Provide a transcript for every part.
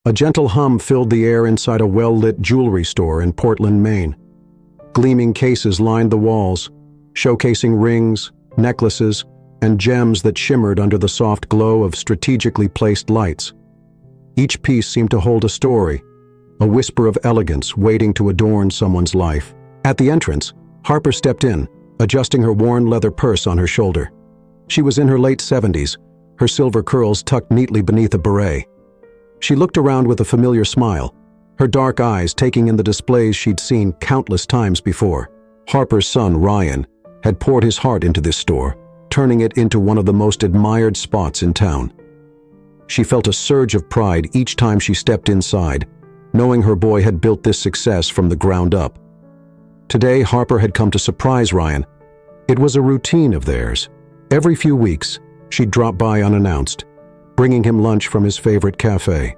A gentle hum filled the air inside a well-lit jewelry store in Portland, Maine. Gleaming cases lined the walls, showcasing rings, necklaces, and gems that shimmered under the soft glow of strategically placed lights. Each piece seemed to hold a story, a whisper of elegance waiting to adorn someone's life. At the entrance, Harper stepped in, adjusting her worn leather purse on her shoulder. She was in her late 70s, her silver curls tucked neatly beneath a beret. She looked around with a familiar smile, her dark eyes taking in the displays she'd seen countless times before. Harper's son, Ryan, had poured his heart into this store, turning it into one of the most admired spots in town. She felt a surge of pride each time she stepped inside, knowing her boy had built this success from the ground up. Today, Harper had come to surprise Ryan. It was a routine of theirs. Every few weeks, she'd drop by unannounced, bringing him lunch from his favorite cafe.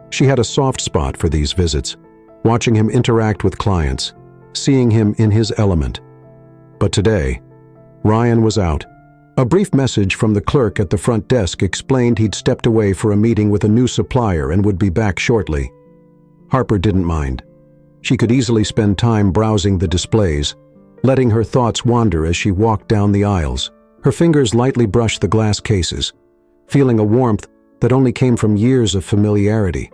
She had a soft spot for these visits, watching him interact with clients, seeing him in his element. But today, Ryan was out. A brief message from the clerk at the front desk explained he'd stepped away for a meeting with a new supplier and would be back shortly. Harper didn't mind. She could easily spend time browsing the displays, letting her thoughts wander as she walked down the aisles. Her fingers lightly brushed the glass cases, feeling a warmth that only came from years of familiarity.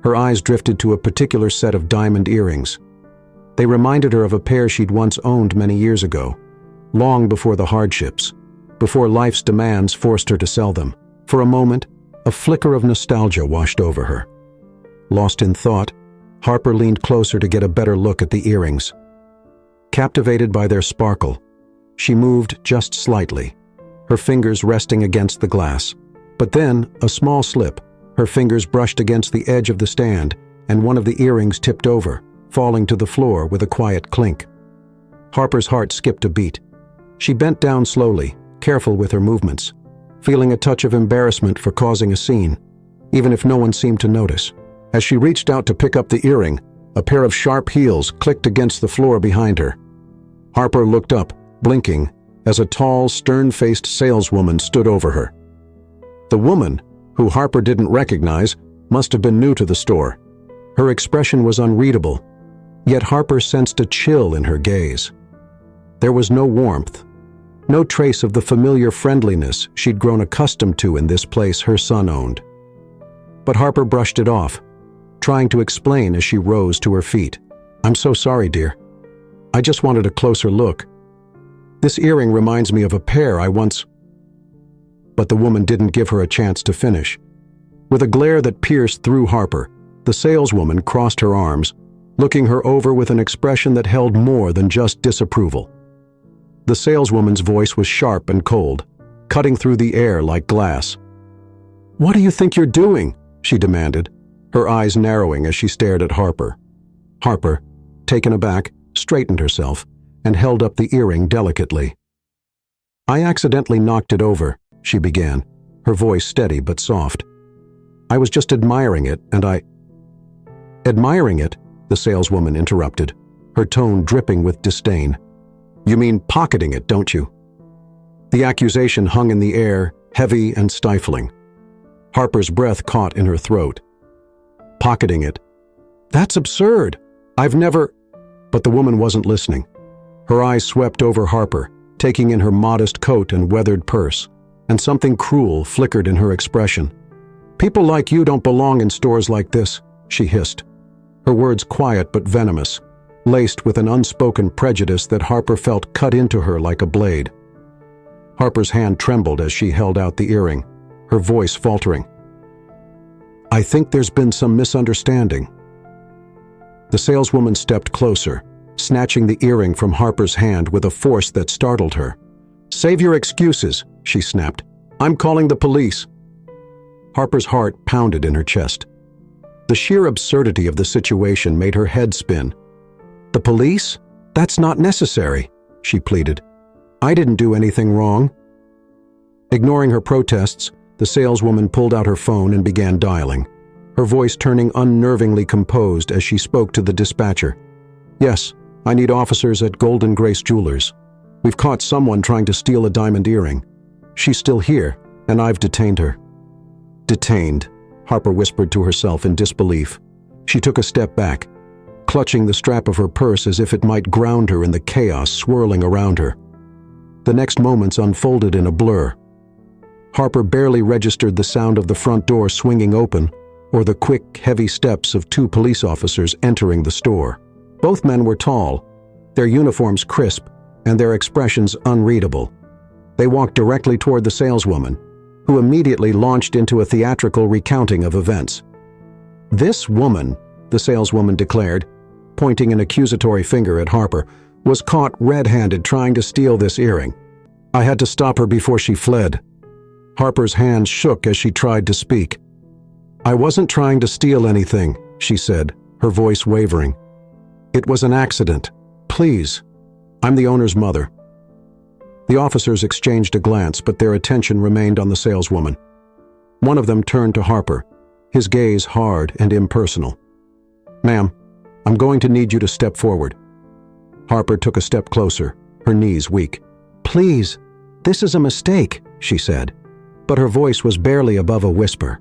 Her eyes drifted to a particular set of diamond earrings. They reminded her of a pair she'd once owned many years ago, long before the hardships, before life's demands forced her to sell them. For a moment, a flicker of nostalgia washed over her. Lost in thought, Harper leaned closer to get a better look at the earrings. Captivated by their sparkle, she moved just slightly, her fingers resting against the glass. But then, a small slip, her fingers brushed against the edge of the stand, and one of the earrings tipped over, falling to the floor with a quiet clink. Harper's heart skipped a beat. She bent down slowly, careful with her movements, feeling a touch of embarrassment for causing a scene, even if no one seemed to notice. As she reached out to pick up the earring, a pair of sharp heels clicked against the floor behind her. Harper looked up, blinking, as a tall, stern-faced saleswoman stood over her. The woman, who Harper didn't recognize, must have been new to the store. Her expression was unreadable, yet Harper sensed a chill in her gaze. There was no warmth, no trace of the familiar friendliness she'd grown accustomed to in this place her son owned. But Harper brushed it off, trying to explain as she rose to her feet. "I'm so sorry, dear. I just wanted a closer look. This earring reminds me of a pair I once..." But the woman didn't give her a chance to finish. With a glare that pierced through Harper, the saleswoman crossed her arms, looking her over with an expression that held more than just disapproval. The saleswoman's voice was sharp and cold, cutting through the air like glass. "What do you think you're doing?" she demanded, her eyes narrowing as she stared at Harper. Harper, taken aback, straightened herself and held up the earring delicately. "I accidentally knocked it over," she began, her voice steady but soft. "I was just admiring it, and I..." "Admiring it?" the saleswoman interrupted, her tone dripping with disdain. "You mean pocketing it, don't you?" The accusation hung in the air, heavy and stifling. Harper's breath caught in her throat. "Pocketing it? That's absurd! I've never..." But the woman wasn't listening. Her eyes swept over Harper, taking in her modest coat and weathered purse, and something cruel flickered in her expression. "People like you don't belong in stores like this," she hissed, her words quiet but venomous, laced with an unspoken prejudice that Harper felt cut into her like a blade. Harper's hand trembled as she held out the earring, her voice faltering. "I think there's been some misunderstanding." The saleswoman stepped closer, snatching the earring from Harper's hand with a force that startled her. "Save your excuses," she snapped. "I'm calling the police." Harper's heart pounded in her chest. The sheer absurdity of the situation made her head spin. "The police? That's not necessary," she pleaded. "I didn't do anything wrong." Ignoring her protests, the saleswoman pulled out her phone and began dialing, her voice turning unnervingly composed as she spoke to the dispatcher. "Yes, I need officers at Golden Grace Jewelers. We've caught someone trying to steal a diamond earring. She's still here, and I've detained her." Detained. Harper whispered to herself in disbelief. She took a step back, clutching the strap of her purse as if it might ground her in the chaos swirling around her. The next moments unfolded in a blur. Harper barely registered the sound of the front door swinging open or the quick, heavy steps of two police officers entering the store. Both men were tall, their uniforms crisp, and their expressions unreadable. They walked directly toward the saleswoman, who immediately launched into a theatrical recounting of events. "This woman," the saleswoman declared, pointing an accusatory finger at Harper, "was caught red-handed trying to steal this earring. I had to stop her before she fled." Harper's hands shook as she tried to speak. "I wasn't trying to steal anything," she said, her voice wavering. "It was an accident. Please. I'm the owner's mother." The officers exchanged a glance, but their attention remained on the saleswoman. One of them turned to Harper, his gaze hard and impersonal. "Ma'am, I'm going to need you to step forward." Harper took a step closer, her knees weak. "Please, this is a mistake," she said, but her voice was barely above a whisper.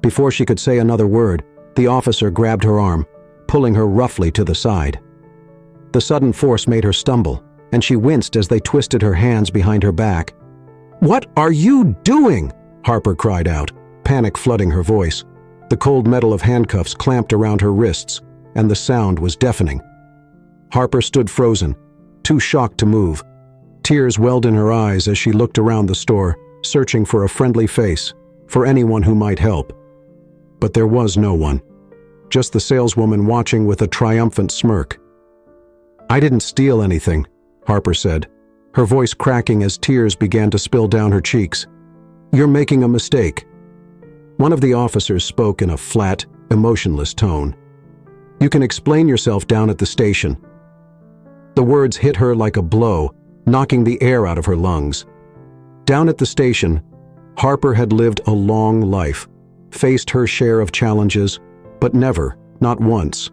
Before she could say another word, the officer grabbed her arm, pulling her roughly to the side. The sudden force made her stumble, and she winced as they twisted her hands behind her back. "What are you doing?" Harper cried out, panic flooding her voice. The cold metal of handcuffs clamped around her wrists, and the sound was deafening. Harper stood frozen, too shocked to move. Tears welled in her eyes as she looked around the store, searching for a friendly face, for anyone who might help. But there was no one, just the saleswoman watching with a triumphant smirk. "I didn't steal anything," Harper said, her voice cracking as tears began to spill down her cheeks. "You're making a mistake." One of the officers spoke in a flat, emotionless tone. "You can explain yourself down at the station." The words hit her like a blow, knocking the air out of her lungs. Down at the station, Harper had lived a long life, faced her share of challenges, but never, not once,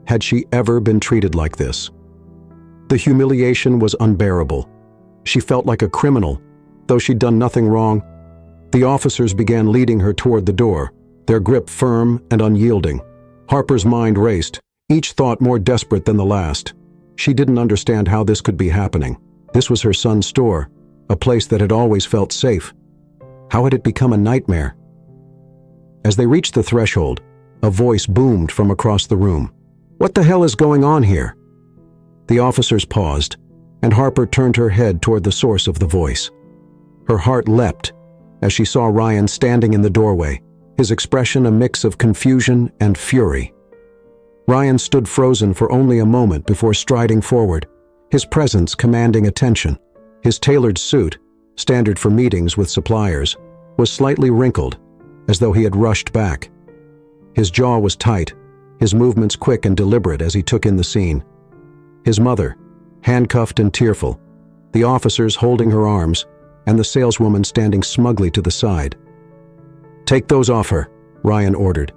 had she ever been treated like this. The humiliation was unbearable. She felt like a criminal, though she'd done nothing wrong. The officers began leading her toward the door, their grip firm and unyielding. Harper's mind raced, each thought more desperate than the last. She didn't understand how this could be happening. This was her son's store, a place that had always felt safe. How had it become a nightmare? As they reached the threshold, a voice boomed from across the room. "What the hell is going on here?" The officers paused, and Harper turned her head toward the source of the voice. Her heart leapt as she saw Ryan standing in the doorway, his expression a mix of confusion and fury. Ryan stood frozen for only a moment before striding forward, his presence commanding attention. His tailored suit, standard for meetings with suppliers, was slightly wrinkled, as though he had rushed back. His jaw was tight, his movements quick and deliberate as he took in the scene. His mother, handcuffed and tearful, the officers holding her arms, and the saleswoman standing smugly to the side. "Take those off her," Ryan ordered,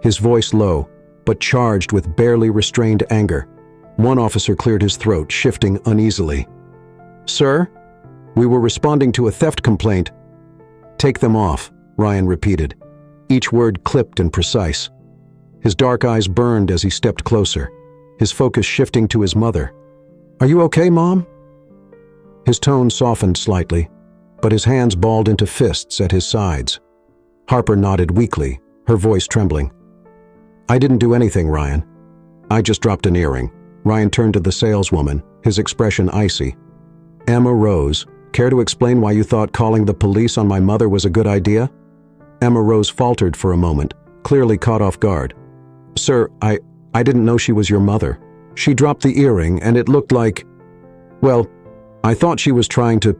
his voice low, but charged with barely restrained anger. One officer cleared his throat, shifting uneasily. "Sir, we were responding to a theft complaint." "Take them off," Ryan repeated, each word clipped and precise. His dark eyes burned as he stepped closer, his focus shifting to his mother. "Are you okay, Mom?" His tone softened slightly, but his hands balled into fists at his sides. Harper nodded weakly, her voice trembling. "I didn't do anything, Ryan. I just dropped an earring." Ryan turned to the saleswoman, his expression icy. "Emma Rose, care to explain why you thought calling the police on my mother was a good idea?" Emma Rose faltered for a moment, clearly caught off guard. "Sir, I didn't know she was your mother. She dropped the earring and it looked like... Well, I thought she was trying to..."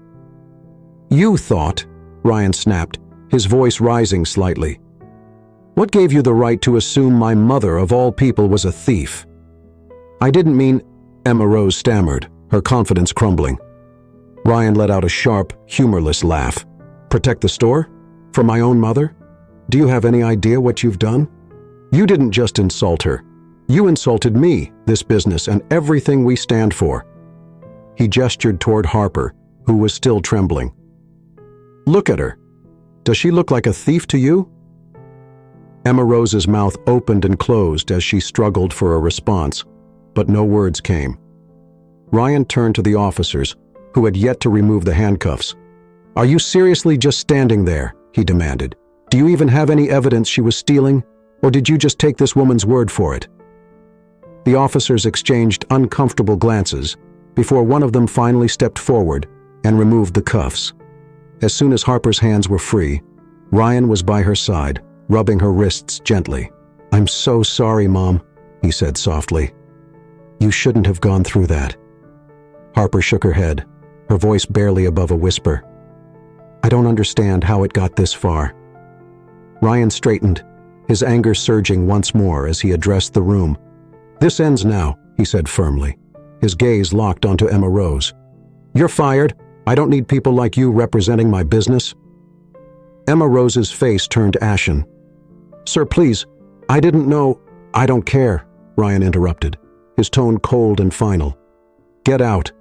"You thought?" Ryan snapped, his voice rising slightly. "What gave you the right to assume my mother, of all people, was a thief?" "I didn't mean..." Emma Rose stammered, her confidence crumbling. Ryan let out a sharp, humorless laugh. "Protect the store? From my own mother? Do you have any idea what you've done? You didn't just insult her. You insulted me, this business, and everything we stand for." He gestured toward Harper, who was still trembling. "Look at her. Does she look like a thief to you?" Emma Rose's mouth opened and closed as she struggled for a response, but no words came. Ryan turned to the officers, who had yet to remove the handcuffs. "Are you seriously just standing there?" he demanded. "Do you even have any evidence she was stealing, or did you just take this woman's word for it?" The officers exchanged uncomfortable glances before one of them finally stepped forward and removed the cuffs. As soon as Harper's hands were free, Ryan was by her side, rubbing her wrists gently. "I'm so sorry, Mom," he said softly. "You shouldn't have gone through that." Harper shook her head, her voice barely above a whisper. "I don't understand how it got this far." Ryan straightened, his anger surging once more as he addressed the room. "This ends now," he said firmly, his gaze locked onto Emma Rose. "You're fired. I don't need people like you representing my business." Emma Rose's face turned ashen. "Sir, please, I didn't know—" "I don't care," Ryan interrupted, his tone cold and final. "Get out.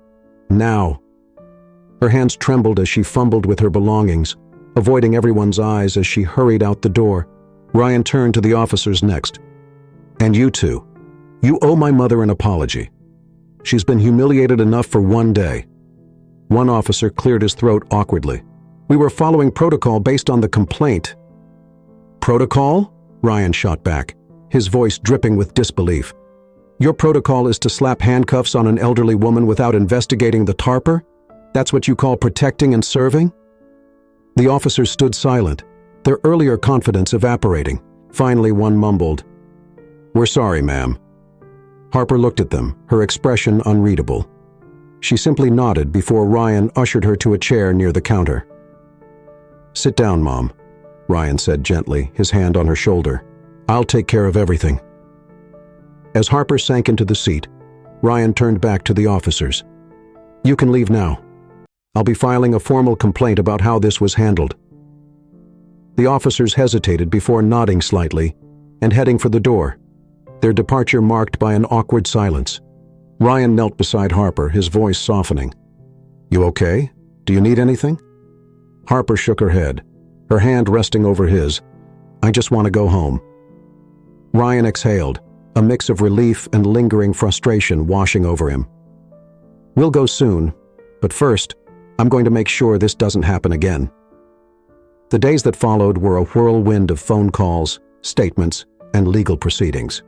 Now." Her hands trembled as she fumbled with her belongings, avoiding everyone's eyes as she hurried out the door. Ryan turned to the officers next. "And you two, you owe my mother an apology. She's been humiliated enough for one day." One officer cleared his throat awkwardly. "We were following protocol based on the complaint." "Protocol?" Ryan shot back, his voice dripping with disbelief. "Your protocol is to slap handcuffs on an elderly woman without investigating the tarper? That's what you call protecting and serving?" The officers stood silent, their earlier confidence evaporating. Finally, one mumbled, "We're sorry, ma'am." Harper looked at them, her expression unreadable. She simply nodded before Ryan ushered her to a chair near the counter. "Sit down, Mom," Ryan said gently, his hand on her shoulder. "I'll take care of everything." As Harper sank into the seat, Ryan turned back to the officers. "You can leave now. I'll be filing a formal complaint about how this was handled." The officers hesitated before nodding slightly and heading for the door, their departure marked by an awkward silence. Ryan knelt beside Harper, his voice softening. "You okay? Do you need anything?" Harper shook her head, her hand resting over his. "I just want to go home." Ryan exhaled, a mix of relief and lingering frustration washing over him. "We'll go soon, but first, I'm going to make sure this doesn't happen again." The days that followed were a whirlwind of phone calls, statements, and legal proceedings.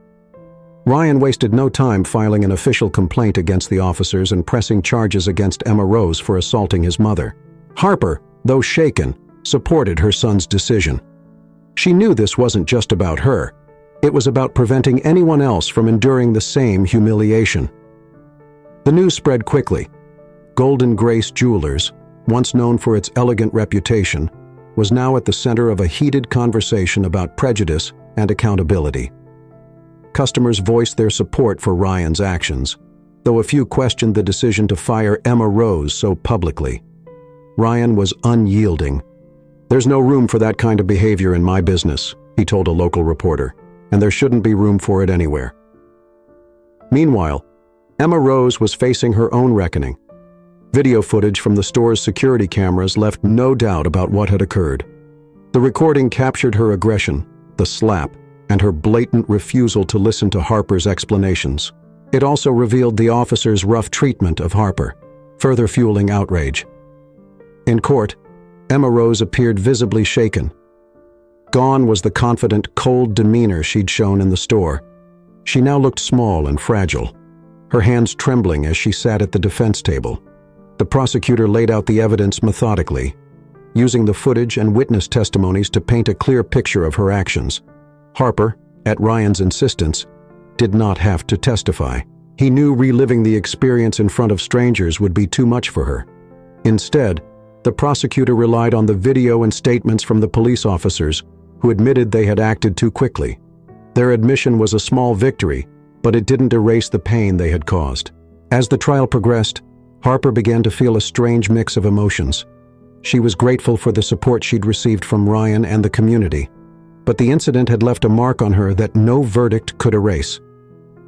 Ryan wasted no time filing an official complaint against the officers and pressing charges against Emma Rose for assaulting his mother. Harper, though shaken, supported her son's decision. She knew this wasn't just about her. It was about preventing anyone else from enduring the same humiliation. The news spread quickly. Golden Grace Jewelers, once known for its elegant reputation, was now at the center of a heated conversation about prejudice and accountability. Customers voiced their support for Ryan's actions, though a few questioned the decision to fire Emma Rose so publicly. Ryan was unyielding. "There's no room for that kind of behavior in my business," he told a local reporter, "and there shouldn't be room for it anywhere." Meanwhile, Emma Rose was facing her own reckoning. Video footage from the store's security cameras left no doubt about what had occurred. The recording captured her aggression, the slap, and her blatant refusal to listen to Harper's explanations. It also revealed the officer's rough treatment of Harper, further fueling outrage. In court, Emma Rose appeared visibly shaken. Gone was the confident, cold demeanor she'd shown in the store. She now looked small and fragile, her hands trembling as she sat at the defense table. The prosecutor laid out the evidence methodically, using the footage and witness testimonies to paint a clear picture of her actions. Harper, at Ryan's insistence, did not have to testify. He knew reliving the experience in front of strangers would be too much for her. Instead, the prosecutor relied on the video and statements from the police officers, who admitted they had acted too quickly. Their admission was a small victory, but it didn't erase the pain they had caused. As the trial progressed, Harper began to feel a strange mix of emotions. She was grateful for the support she'd received from Ryan and the community, but the incident had left a mark on her that no verdict could erase.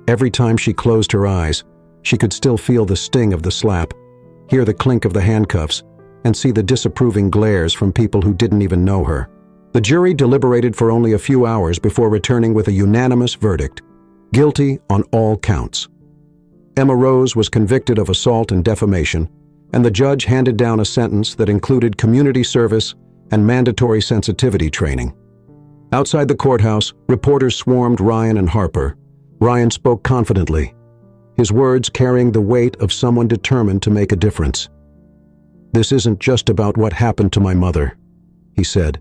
Every time she closed her eyes, she could still feel the sting of the slap, hear the clink of the handcuffs, and see the disapproving glares from people who didn't even know her. The jury deliberated for only a few hours before returning with a unanimous verdict: guilty on all counts. Emma Rose was convicted of assault and defamation, and the judge handed down a sentence that included community service and mandatory sensitivity training. Outside the courthouse, reporters swarmed Ryan and Harper. Ryan spoke confidently, his words carrying the weight of someone determined to make a difference. "This isn't just about what happened to my mother," he said.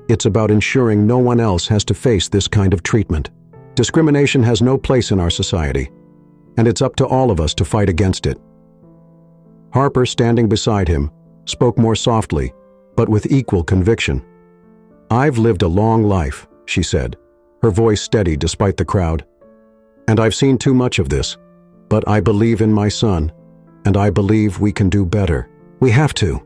"It's about ensuring no one else has to face this kind of treatment. Discrimination has no place in our society, and it's up to all of us to fight against it." Harper, standing beside him, spoke more softly, but with equal conviction. "I've lived a long life," she said, her voice steady despite the crowd. "And I've seen too much of this, but I believe in my son, and I believe we can do better. We have to."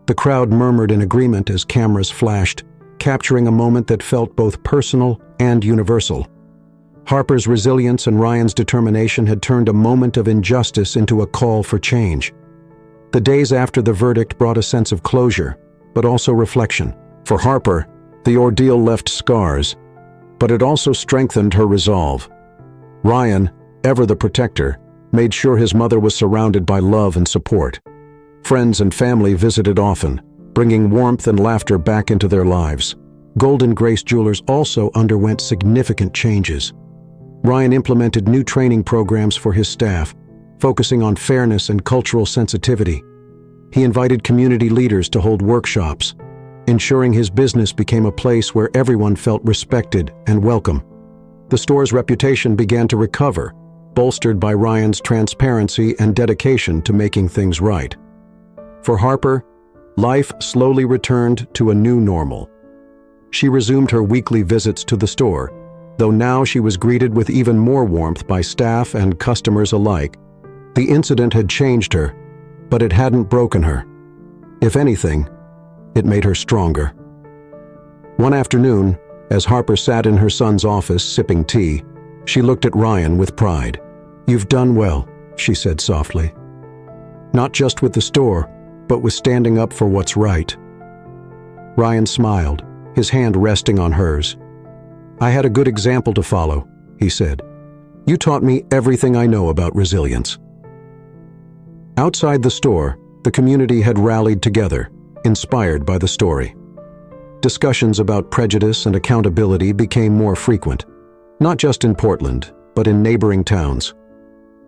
The crowd murmured in agreement as cameras flashed, capturing a moment that felt both personal and universal. Harper's resilience and Ryan's determination had turned a moment of injustice into a call for change. The days after the verdict brought a sense of closure, but also reflection. For Harper, the ordeal left scars, but it also strengthened her resolve. Ryan, ever the protector, made sure his mother was surrounded by love and support. Friends and family visited often, bringing warmth and laughter back into their lives. Golden Grace Jewelers also underwent significant changes. Ryan implemented new training programs for his staff, focusing on fairness and cultural sensitivity. He invited community leaders to hold workshops, ensuring his business became a place where everyone felt respected and welcome. The store's reputation began to recover, bolstered by Ryan's transparency and dedication to making things right. For Harper, life slowly returned to a new normal. She resumed her weekly visits to the store, though now she was greeted with even more warmth by staff and customers alike. The incident had changed her, but it hadn't broken her. If anything, it made her stronger. One afternoon, as Harper sat in her son's office sipping tea, she looked at Ryan with pride. "You've done well," she said softly. "Not just with the store, but with standing up for what's right." Ryan smiled, his hand resting on hers. "I had a good example to follow," he said. "You taught me everything I know about resilience." Outside the store, the community had rallied together, inspired by the story. Discussions about prejudice and accountability became more frequent, not just in Portland, but in neighboring towns.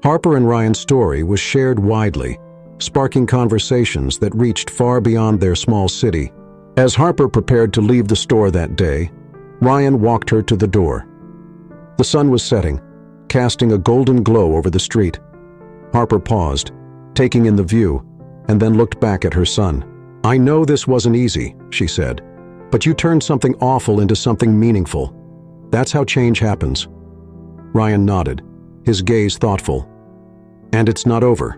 Harper and Ryan's story was shared widely, sparking conversations that reached far beyond their small city. As Harper prepared to leave the store that day, Ryan walked her to the door. The sun was setting, casting a golden glow over the street. Harper paused, taking in the view, and then looked back at her son. "I know this wasn't easy," she said, "but you turned something awful into something meaningful. That's how change happens." Ryan nodded, his gaze thoughtful. "And it's not over.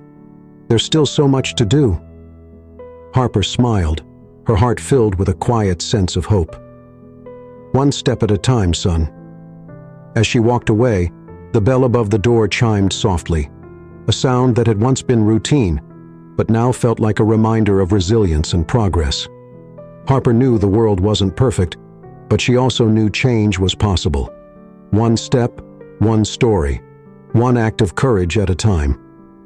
There's still so much to do." Harper smiled, her heart filled with a quiet sense of hope. "One step at a time, son." As she walked away, the bell above the door chimed softly, a sound that had once been routine, but now felt like a reminder of resilience and progress. Harper knew the world wasn't perfect, but she also knew change was possible. One step, one story, one act of courage at a time.